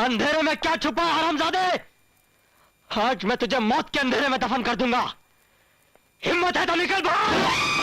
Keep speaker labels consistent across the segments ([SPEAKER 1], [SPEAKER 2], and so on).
[SPEAKER 1] अंधेरे में क्या छुपा हरामजादे? आज मैं तुझे मौत के अंधेरे में दफन कर दूंगा। हिम्मत है तो निकल भाग।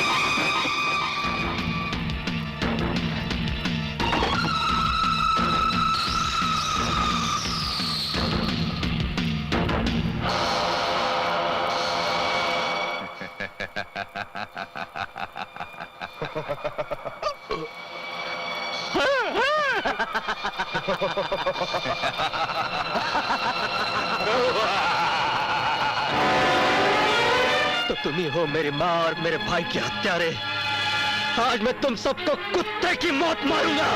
[SPEAKER 1] तो तुम ही हो मेरी माँ और मेरे भाई के हत्यारे। आज मैं तुम सबको कुत्ते की मौत मारूंगा।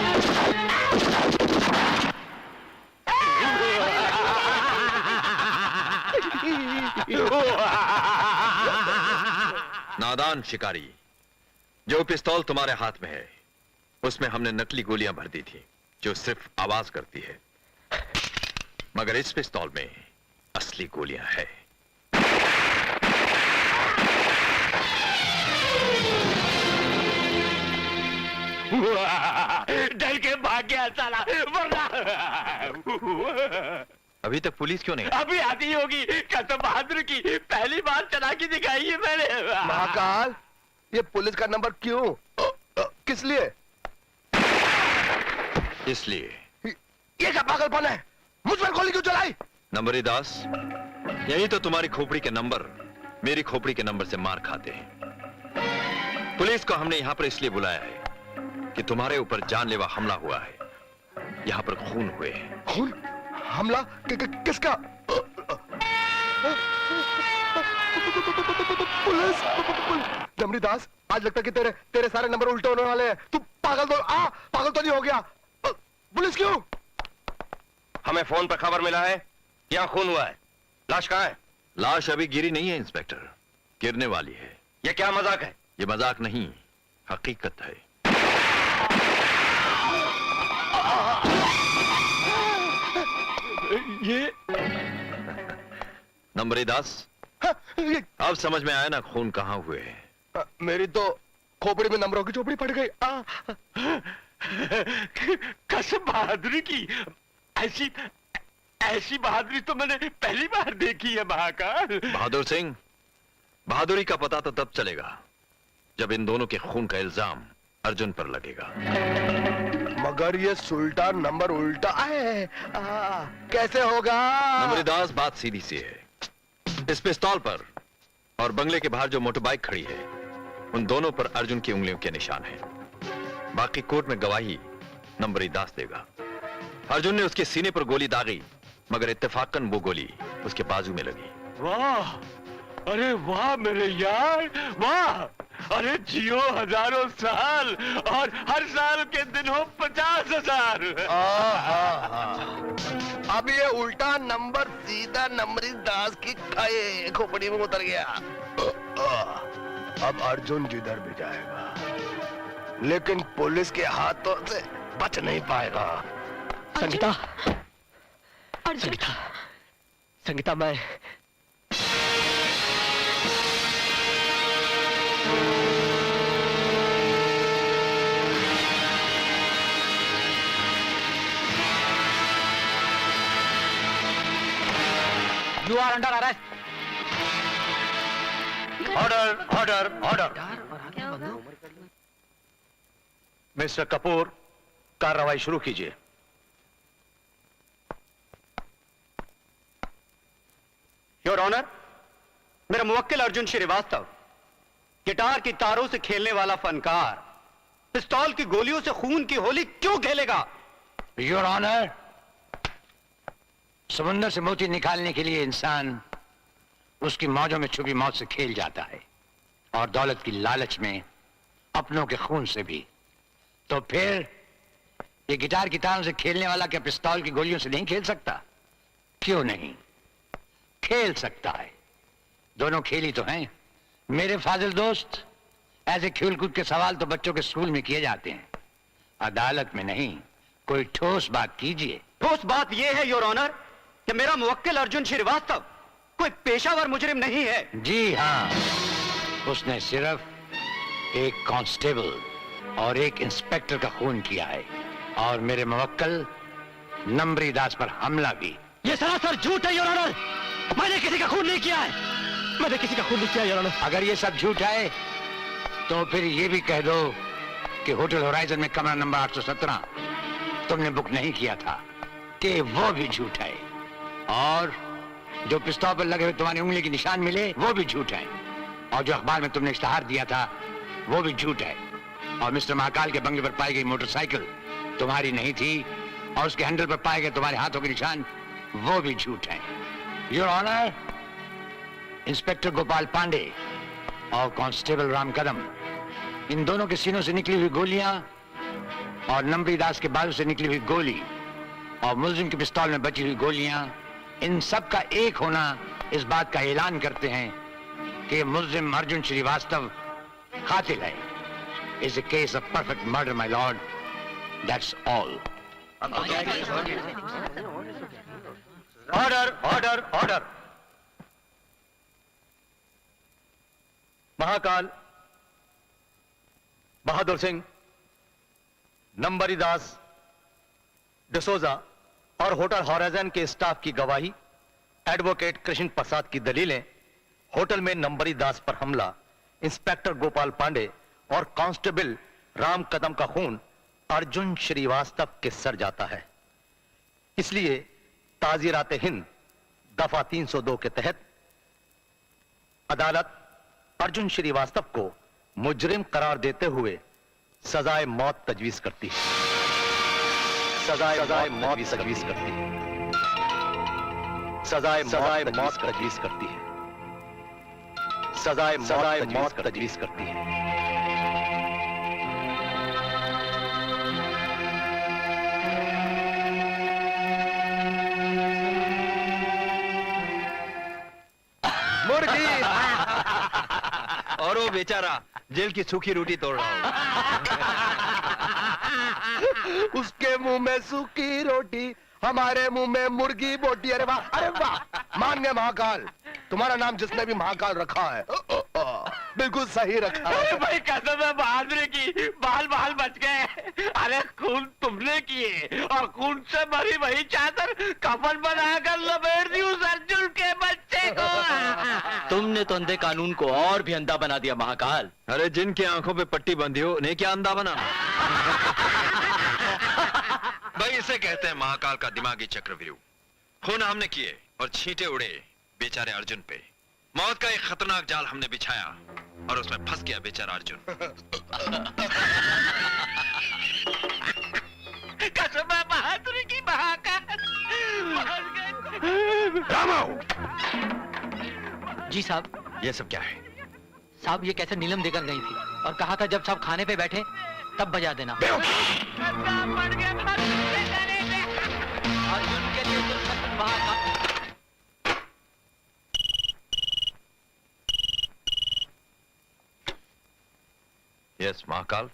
[SPEAKER 2] नादान शिकारी, जो पिस्तौल तुम्हारे हाथ में है उसमें हमने नकली गोलियां भर दी थी जो सिर्फ आवाज करती है, मगर इस पिस्तौल में असली गोलियां है।
[SPEAKER 1] डर के भाग गया साला, वरना
[SPEAKER 2] अभी तक पुलिस क्यों नहीं?
[SPEAKER 1] अभी आती होगी। कसम बहादुर की पहली बार चालाकी दिखाई है मैंने।
[SPEAKER 3] महाकाल, ये पुलिस का नंबर क्यों? किस लिए?
[SPEAKER 2] इसलिए।
[SPEAKER 3] ये क्या पागलपन है? मुझ पर गोली क्यों चलाई?
[SPEAKER 2] नंबरी दास, यही तो तुम्हारी खोपड़ी के नंबर मेरी खोपड़ी के नंबर से मार खाते हैं। पुलिस को हमने यहां पर इसलिए बुलाया है कि तुम्हारे ऊपर जानलेवा हमला हुआ है। यहां पर खून हुए हैं।
[SPEAKER 3] खून? हमला? किसका? पुलिस? नंबरी दास, आज लगता कि तेरे सारे नंबर उल्टे होने वाले हैं। तू पागल तो नहीं हो गया? पुलिस क्यों?
[SPEAKER 4] हमें फोन पर खबर मिला है यहाँ खून हुआ है। लाश कहाँ है?
[SPEAKER 2] लाश अभी गिरी नहीं है इंस्पेक्टर, गिरने वाली है।
[SPEAKER 4] ये क्या मजाक है?
[SPEAKER 2] ये मजाक नहीं, हकीकत है।
[SPEAKER 1] ये
[SPEAKER 2] नंबरी दास, अब समझ में आया ना खून कहां हुए हैं?
[SPEAKER 3] मेरी तो खोपड़ी में नंबरों की चोपड़ी पड़ गई।
[SPEAKER 1] कसम बहादुरी की, ऐसी बहादुरी तो मैंने पहली बार देखी है महाकाल।
[SPEAKER 2] बहादुर सिंह, बहादुरी का पता तो तब चलेगा जब इन दोनों के खून का इल्जाम अर्जुन पर लगेगा।
[SPEAKER 3] मगर ये सुल्तान नंबर उल्टा है, कैसे होगा?
[SPEAKER 2] नंबरी दास, बात सीधी सी है। इस पिस्तौल पर और बंगले के बाहर जो मोटर बाइक खड़ी है उन दोनों पर अर्जुन की उंगलियों के निशान हैं। बाकी कोर्ट में गवाही नंबरी दास देगा। अर्जुन ने उसके सीने पर गोली दागी, मगर इत्तेफाकन वो गोली उसके बाजू में लगी।
[SPEAKER 1] वाह, अरे वाह मेरे यार, वाह। अरे जियो हजारों साल और हर साल के दिन हो 50,000।
[SPEAKER 3] अब ये उल्टा नंबर सीधा नंबरी दास की खोपड़ी में उतर गया। अब अर्जुन जिधर भी जाएगा लेकिन पुलिस के हाथों से बच नहीं पाएगा।
[SPEAKER 1] संगीता,
[SPEAKER 5] अर्जुन,
[SPEAKER 1] संगीता मैं
[SPEAKER 4] You are under arrest. Order. Mister Kapoor, कार्रवाई शुरू कीजिए।
[SPEAKER 6] योर ऑनर, मेरा मुवक्किल अर्जुन श्रीवास्तव, गिटार की तारों से खेलने वाला फनकार, पिस्तौल की गोलियों से खून की होली क्यों खेलेगा?
[SPEAKER 4] योर ऑनर, समुद्र से मोती निकालने के लिए इंसान उसकी मौजों में छुपी मौत से खेल जाता है और दौलत की लालच में अपनों के खून से भी। तो फिर ये गिटार की तारों से खेलने वाला क्या पिस्तौल की गोलियों से नहीं खेल सकता? क्यों नहीं खेल सकता है। दोनों खेली तो हैं। मेरे फाजिल दोस्त, ऐसे खेलकूद के सवाल तो बच्चों के स्कूल में किए जाते हैं, अदालत में नहीं। कोई ठोस बात कीजिए।
[SPEAKER 6] ठोस बात यह है योर ऑनर कि मेरा मुवक्किल अर्जुन श्रीवास्तव कोई पेशावर मुजरिम नहीं है।
[SPEAKER 4] जी हाँ, उसने सिर्फ एक कांस्टेबल और एक इंस्पेक्टर का खून किया है और मेरे मुवक्किल नंबरी दास पर हमला भी।
[SPEAKER 7] ये सरासर झूठ है योर ऑनर। मैंने किसी का खून नहीं किया है। मैंने किसी का खून नहीं किया योर ऑनर।
[SPEAKER 4] अगर ये सब झूठ है तो फिर ये भी कह दो कि होटल होराइजन में कमरा नंबर 817 तुमने बुक नहीं किया था, कि वो भी झूठ है। और जो पिस्तौल पर लगे हुए तुम्हारी उंगली के निशान मिले वो भी झूठ है। और जो अखबार में तुमने इश्तहार दिया था वो भी झूठ है। और मिस्टर महाकाल के बंगले पर पाई गई मोटरसाइकिल तुम्हारी नहीं थी, और उसके हैंडल पर पाए गए तुम्हारे हाथों के निशान वो भी झूठ है। Your honour, inspector Gopal Pandey और कांस्टेबल राम कदम, इन दोनों के सीनों से निकली हुई गोलियां और नंबरी दास के बाजू से निकली हुई गोली और मुलजिम के पिस्तौल में बची हुई गोलियां, इन सब का एक होना इस बात का ऐलान करते हैं कि मुलजिम अर्जुन श्रीवास्तव कातिल है। Is a case of perfect murder my lord, that's all.
[SPEAKER 6] Order order order. Mahakal, Bahadur Singh, Numbri Das, D'Souza और होटल हॉराइजन के स्टाफ की गवाही, एडवोकेट कृष्ण प्रसाद की दलीलें, होटल में नंबरी दास पर हमला, इंस्पेक्टर गोपाल पांडे और कांस्टेबल राम कदम का खून अर्जुन श्रीवास्तव के सर जाता है। इसलिए ताज़ीरात हिंद दफा 302 के तहत अदालत अर्जुन श्रीवास्तव को मुजरिम करार देते हुए सजाए मौत तजवीज करती है। सजाए मौत तजवीज करती है। सजाए मौत तजवीज करती है। सजाए मौत तजवीज करती है।
[SPEAKER 3] मुर्गी।
[SPEAKER 2] और वो बेचारा जेल की सूखी रोटी तोड़ रहा
[SPEAKER 3] उसके मुंह में सूखी रोटी, हमारे मुंह में मुर्गी बोटी। अरे वाह, अरे वाह, मान गए महाकाल। तुम्हारा नाम जिसने भी महाकाल रखा है बिल्कुल सही रखा है।
[SPEAKER 1] भाई कसम है बहादुरी की, बाल बाल बच गए। अरे खून तुमने किए और खून से भरी वही चादर कफन बनाकर लपेट दी उस अर्जुन के बच्चे को।
[SPEAKER 7] तुमने तो अंधे कानून को और भी अंधा बना दिया महाकाल।
[SPEAKER 2] अरे जिनकी आंखों पे पट्टी बंधी हो उन्हें क्या अंधा बनाना। भाई इसे कहते हैं महाकाल का दिमागी चक्रव्यूह। खून हमने किए और छींटे उड़े बेचारे अर्जुन पे। मौत का एक खतरनाक जाल हमने बिछाया और उसमें फंस गया बेचारा अर्जुन।
[SPEAKER 1] कसम है बहादुरी की महाकाल।
[SPEAKER 7] जी साहब।
[SPEAKER 2] ये सब क्या है?
[SPEAKER 7] साहब ये कैसे नीलम देकर गई थी और कहा था जब साहब खाने पे बैठे तब बजा देना। अर्जुन के लिए दुल्हन महाकाल।
[SPEAKER 2] यस महाकाल।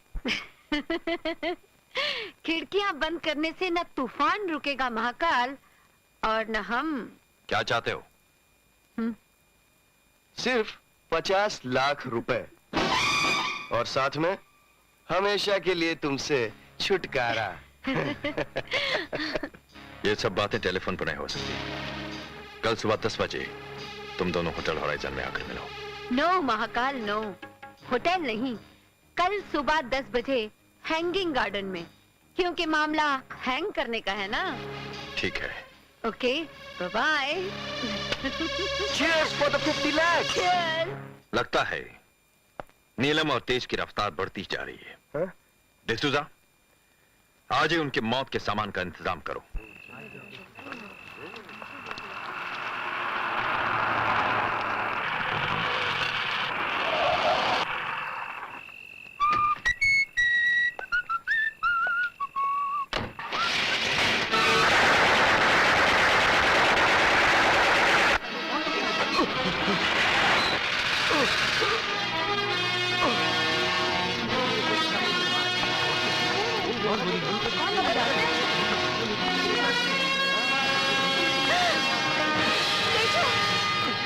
[SPEAKER 5] खिड़कियां बंद करने से न तूफान रुकेगा महाकाल और न हम।
[SPEAKER 2] क्या चाहते हो?
[SPEAKER 3] सिर्फ 50 लाख रुपए और साथ में हमेशा के लिए तुमसे छुटकारा।
[SPEAKER 2] ये सब बातें टेलीफोन पर नहीं हो सकती। कल सुबह 10 बजे तुम दोनों होटल हॉराइजन में आकर मिलो।
[SPEAKER 5] नो महाकाल नो, होटल नहीं, कल सुबह 10 बजे हैंगिंग गार्डन में, क्योंकि मामला हैंग करने का है ना।
[SPEAKER 2] ठीक है।
[SPEAKER 5] Okay bye.
[SPEAKER 3] Cheers for the 50 lakhs।
[SPEAKER 2] लगता है नीलम और तेज की रफ्तार बढ़ती जा रही है।
[SPEAKER 3] हाँ?
[SPEAKER 2] डिसूजा, आज ही उनके मौत के सामान का इंतजाम करो।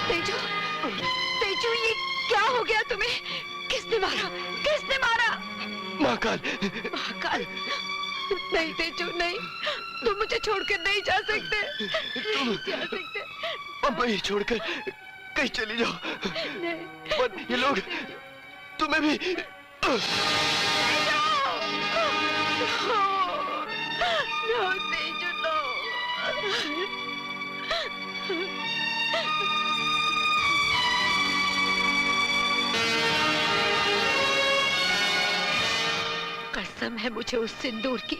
[SPEAKER 5] तेजू, तेजू ये क्या हो गया तुम्हें? किसने मारा? किसने मारा?
[SPEAKER 3] महाकाल।
[SPEAKER 5] महाकाल नहीं तेजू नहीं, तुम मुझे छोड़कर नहीं जा सकते, नहीं जा सकते।
[SPEAKER 3] अम्मा ये छोड़कर कहीं चली जाओ।
[SPEAKER 5] नहीं।
[SPEAKER 3] पर ये लोग तुम्हें भी
[SPEAKER 5] No, Teju, no. कसम है मुझे उस सिंदूर की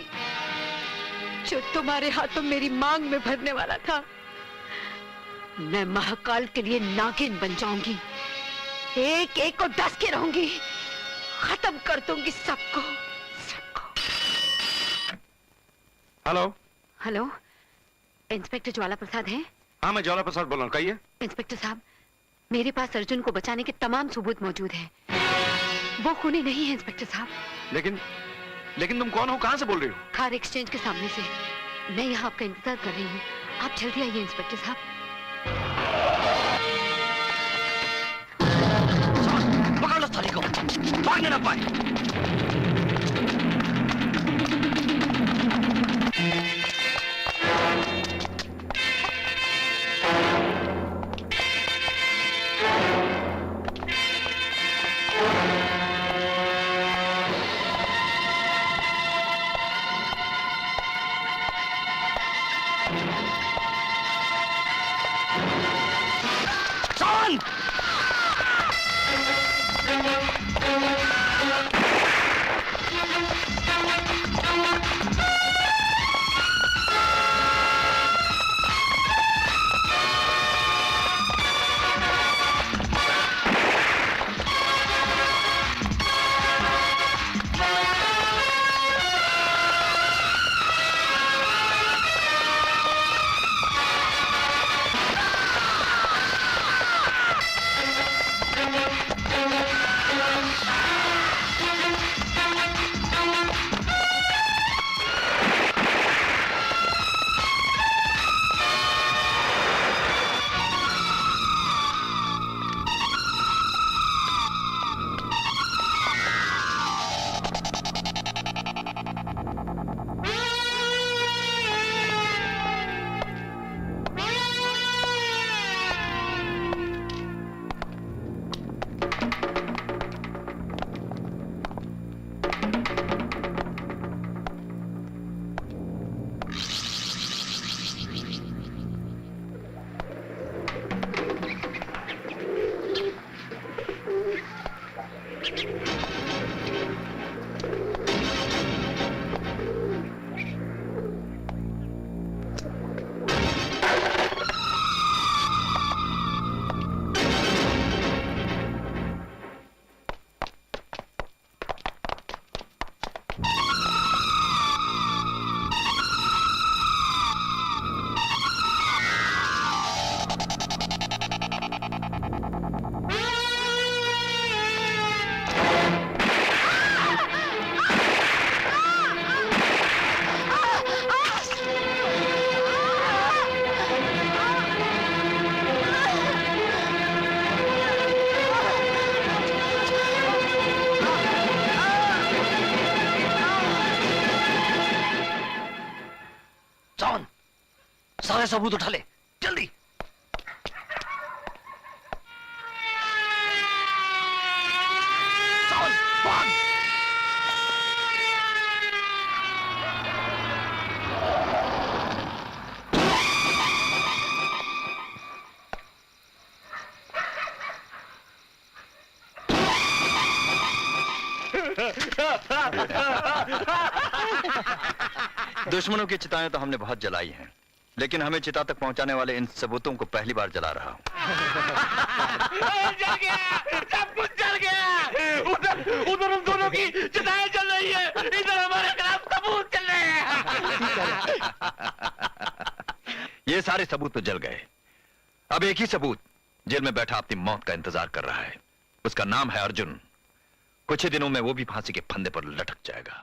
[SPEAKER 5] जो तुम्हारे हाथों मेरी मांग में भरने वाला था। मैं महाकाल के लिए नागिन बन जाऊंगी, एक एक को डस के रहूंगी, खत्म कर दूंगी सबको, सबको।
[SPEAKER 8] Hello.
[SPEAKER 5] Hello, inspector Jwala Prasad हैं?
[SPEAKER 8] हाँ, मैं ज्वाला प्रसाद बोल रहा हूँ, कहिए।
[SPEAKER 5] इंस्पेक्टर साहब, मेरे पास अर्जुन को बचाने के तमाम सबूत मौजूद हैं। वो खूनी नहीं है इंस्पेक्टर साहब।
[SPEAKER 8] लेकिन तुम कौन हो, कहाँ से बोल रही हो?
[SPEAKER 5] कार एक्सचेंज के सामने से। मैं यहाँ आपका इंतजार कर रही हूँ, आप जल्दी आइए इंस्पेक्टर साहब।
[SPEAKER 7] पकड़ लो साले को, भागने ना पाए। सारे सबूत उठा ले, जल्दी। चल, भाग।
[SPEAKER 2] दुश्मनों की चिताएं तो हमने बहुत जलाई हैं, लेकिन हमें चिता तक पहुंचाने वाले इन सबूतों को पहली बार जला रहा हूं।
[SPEAKER 1] जल गया, सब कुछ जल गया। उधर उन दोनों की चिताएं जल रही है, इधर हमारे खिलाफ सबूत चल रहे हैं।
[SPEAKER 2] ये सारे सबूत तो जल गए। अब एक ही सबूत जेल में बैठा अपनी मौत का इंतजार कर रहा है। उसका नाम है अर्जुन। कुछ ही दिनों में वो भी फांसी के फंदे पर लटक जाएगा।